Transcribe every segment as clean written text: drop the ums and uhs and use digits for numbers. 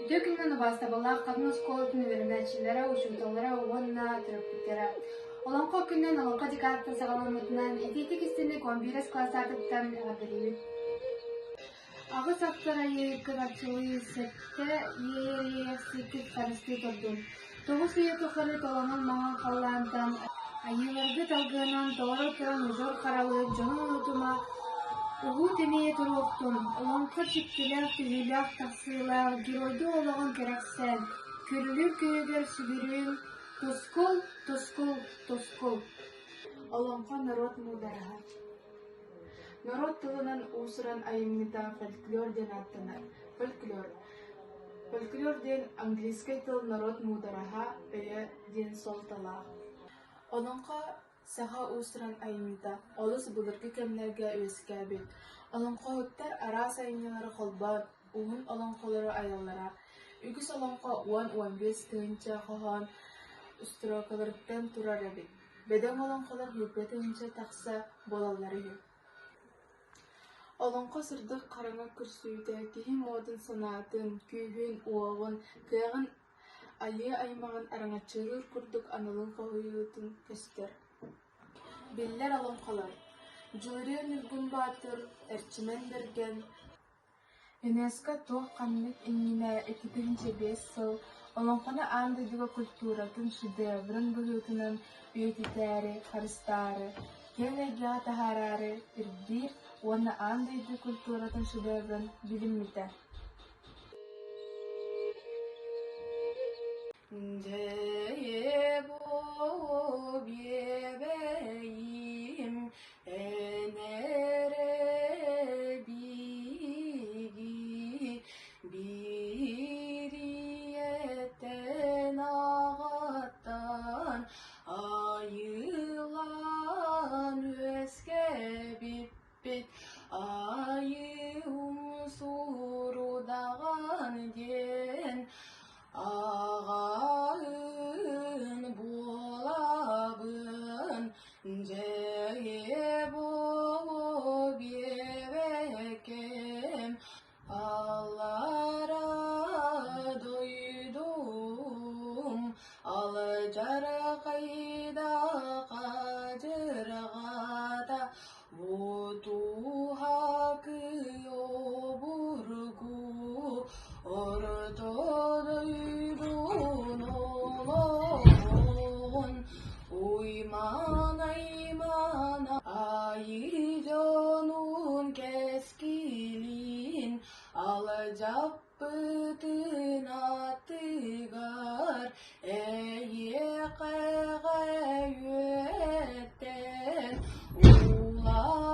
Dökümden бастабалла kadın сколотун верначилere ушуталара уонна тропиктера. Олонко күннен олонко декартын сагаламытынан этитик истини комбирес классартыктан аберибит. Агыс аптарайы кыгачылы сетте ЕРЕС-2 карысты турдум. Тогуз үйө тухары толамын маңан каллаантан айыларды талгынан тоора туран узор каралып жонун улутума угу темие туруктун. Олонко чиптилер түгүлөк таксыйлар геройду ологон керексен. Күрүлүр күйөгөр сүгүрүн тоскул тоскул тоскул. Олонко народ мудараха. Народ тылынан усуран айыммита фольклор ден аттанар. Фольклор. Фольклор ден английский тыл народ мудараха өйө ден солтала. Олонко саха усуран айыммита олус булыргы кемнерге өскәбит. Олонкоуттар арас айымнылары холбан, уын олонколары аяллара. Үгіс олонко 10-15 тыынча хохон устрокаларыттан турар эбит. Беден олонколар хүппе тыынча тақса болалары ю. Олонко сырдык караңа күрсүйді, кихи модын санатын, күйбін, уағын, кыягын айы аймағын араңачылыр күрдік анылын қоғыйытын көстер. Биллер олонколар. Журия Нургун Батыр, Эрчимен берген. ЮНЕСКО тоқ қанмет инниме 2005 сыл олонконы андыдыга культуратын шедеврын бұлютынан үйететәрі, харыстары, келеге тахарары, ирдир, оны андыды культуратын шедеврын билиммите. Ayım surudağan den ağağın bulabın cebo bebekem Allara doydum alcara kayda kacırgada Votuha kıyoburgu ortodoydun olon Uyman aymana ayjonun keskilin alacak bütün atıgar eye kayyetten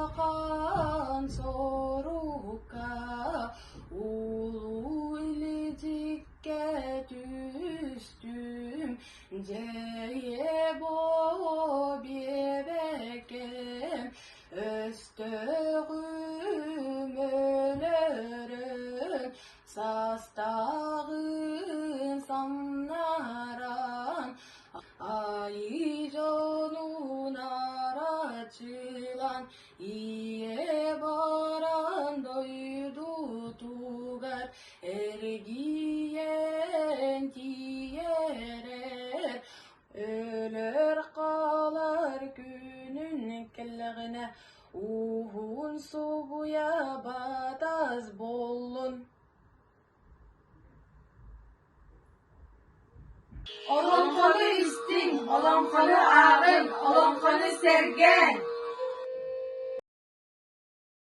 Ulakan soruka ulu ilicikke düştüm Ceyebo bebekem östüğüm ölürüm Sastağın samnaran Ayjonun araçılan iye baran doydu tugar ergiyen tiyerer ölür kalar günün kelleğine uhun subuya bataz bollun Olonqonu istin, olonqonu ağın, olonqonu sergen.